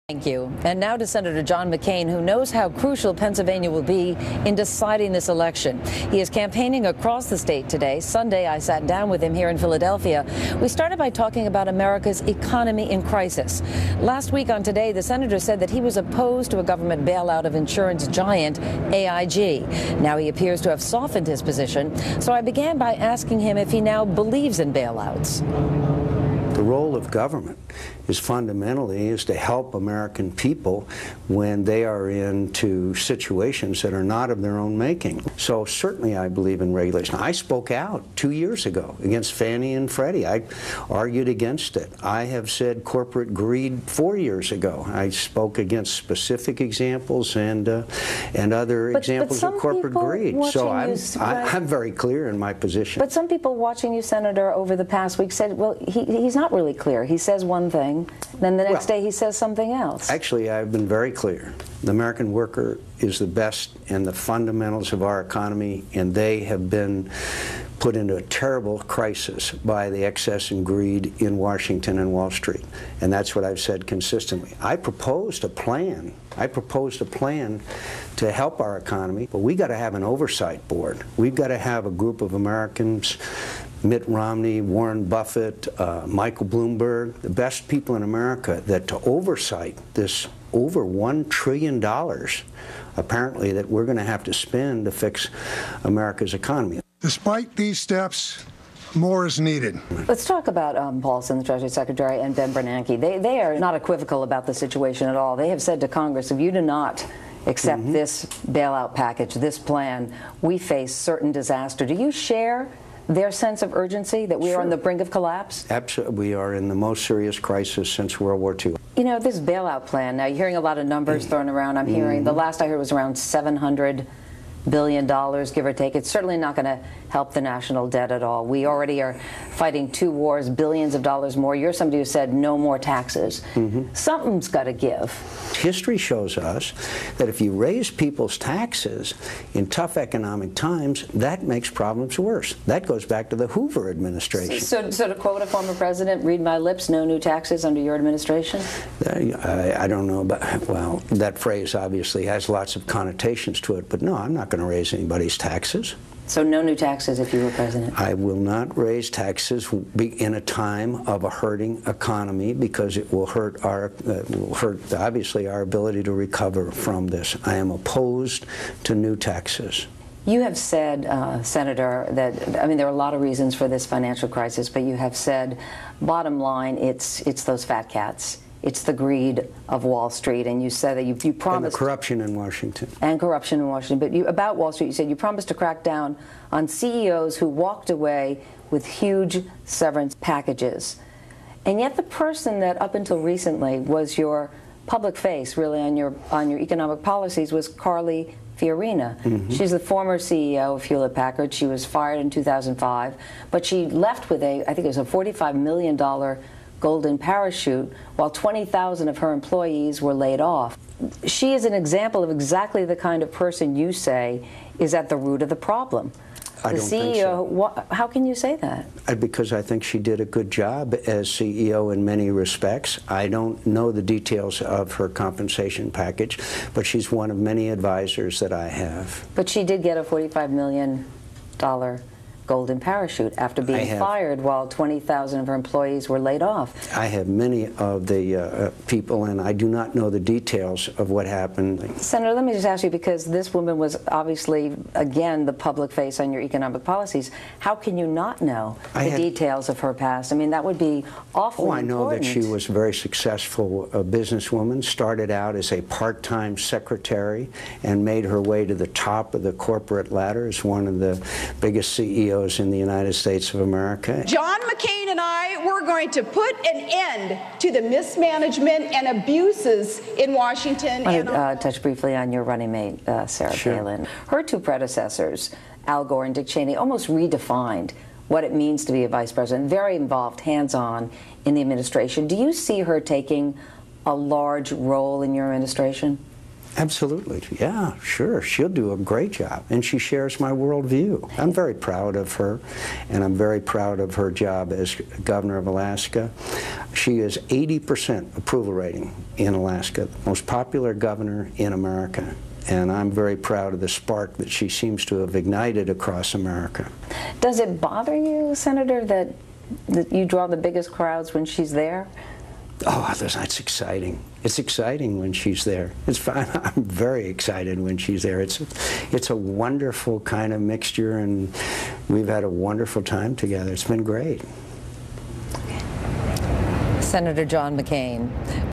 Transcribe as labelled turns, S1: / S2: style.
S1: Thank you. And now to Senator John McCain, who knows how crucial Pennsylvania will be in deciding this election. He is campaigning across the state today. Sunday, I sat down with him here in Philadelphia. We started by talking about America's economy in crisis. Last week on Today, the senator said that he was opposed to a government bailout of insurance giant AIG. Now he appears to have softened his position. So I began by asking him if he now believes in bailouts.
S2: The role of government is fundamentally to help American people when they are into situations that are not of their own making. So certainly I believe in regulation. I spoke out 2 years ago against Fannie and Freddie. I argued against it. I have said corporate greed 4 years ago. I spoke against specific examples and other examples of corporate greed. So I'm very clear in my position.
S1: But some people watching you, Senator, over the past week said, well, he's not really clear. He says one thing, then the next day he says something else.
S2: Actually, I've been very clear. The American worker is the best in the fundamentals of our economy, and they have been put into a terrible crisis by the excess and greed in Washington and Wall Street. And that's what I've said consistently. I proposed a plan. I proposed a plan to help our economy, but we got to have an oversight board. We've got to have a group of Americans, Mitt Romney, Warren Buffett, Michael Bloomberg, the best people in America, that to oversight this over $1 trillion, apparently, that we're going to have to spend to fix America's economy.
S3: Despite these steps, more is needed.
S1: Let's talk about Paulson, the Treasury Secretary, and Ben Bernanke. They are not equivocal about the situation at all. They have said to Congress, if you do not accept this bailout package, this plan, we face certain disaster. Do you share their sense of urgency that we are on the brink of collapse?
S2: Absolutely. We are in the most serious crisis since World War II.
S1: You know, this bailout plan, now you're hearing a lot of numbers thrown around. I'm hearing, the last I heard was around $700 billion, give or take. It's certainly not going to help the national debt at all. We already are fighting 2 wars, billions of dollars more. You're somebody who said no more taxes. Something's got to give.
S2: History shows us that if you raise people's taxes in tough economic times, that makes problems worse. That goes back to the Hoover administration.
S1: So to quote a former president, read my lips, no new taxes under your administration?
S2: I don't know, but, well, that phrase obviously has lots of connotations to it, but no, I'm not going to raise anybody's taxes.
S1: So no new taxes if you were president?
S2: I will not raise taxes in a time of a hurting economy, because it will hurt obviously our ability to recover from this. I am opposed to new taxes.
S1: You have said, Senator, that, I mean, there are a lot of reasons for this financial crisis, but you have said, bottom line, it's those fat cats. It's the greed of Wall Street, and you said that you promised...
S2: And the corruption in Washington.
S1: And corruption in Washington. But about Wall Street, you said you promised to crack down on CEOs who walked away with huge severance packages. And yet the person that up until recently was your public face, really, on your economic policies was Carly Fiorina. She's the former CEO of Hewlett-Packard. She was fired in 2005, but she left with I think it was a $45 million golden parachute, while 20,000 of her employees were laid off. She is an example of exactly the kind of person you say is at the root of the problem.
S2: I don't think so.
S1: How can you say that?
S2: Because I think she did a good job as CEO in many respects. I don't know the details of her compensation package, but she's one of many advisors that I have.
S1: But she did get a $45 million golden parachute after being fired, while 20,000 of her employees were laid off.
S2: I have many of the people, and I do not know the details of what happened.
S1: Senator, let me just ask you, because this woman was obviously, again, the public face on your economic policies. How can you not know the details of her past? I mean, that would be awfully important.
S2: I know that she was a very successful businesswoman, started out as a part-time secretary and made her way to the top of the corporate ladder as one of the biggest CEOs in the United States of America.
S4: John McCain and I, we're going to put an end to the mismanagement and abuses in Washington.
S1: I want to touch briefly on your running mate, Sarah Palin. Her two predecessors, Al Gore and Dick Cheney, almost redefined what it means to be a vice president, very involved, hands-on in the administration. Do you see her taking a large role in your administration?
S2: Absolutely. Yeah, sure. She'll do a great job. And she shares my worldview. I'm very proud of her, and I'm very proud of her job as governor of Alaska. She is 80% approval rating in Alaska, the most popular governor in America. And I'm very proud of the spark that she seems to have ignited across America.
S1: Does it bother you, Senator, that you draw the biggest crowds when she's there?
S2: Oh, that's exciting. It's exciting when she's there. It's fun. I'm very excited when she's there. It's a wonderful kind of mixture, and we've had a wonderful time together. It's been great.
S1: Senator John McCain.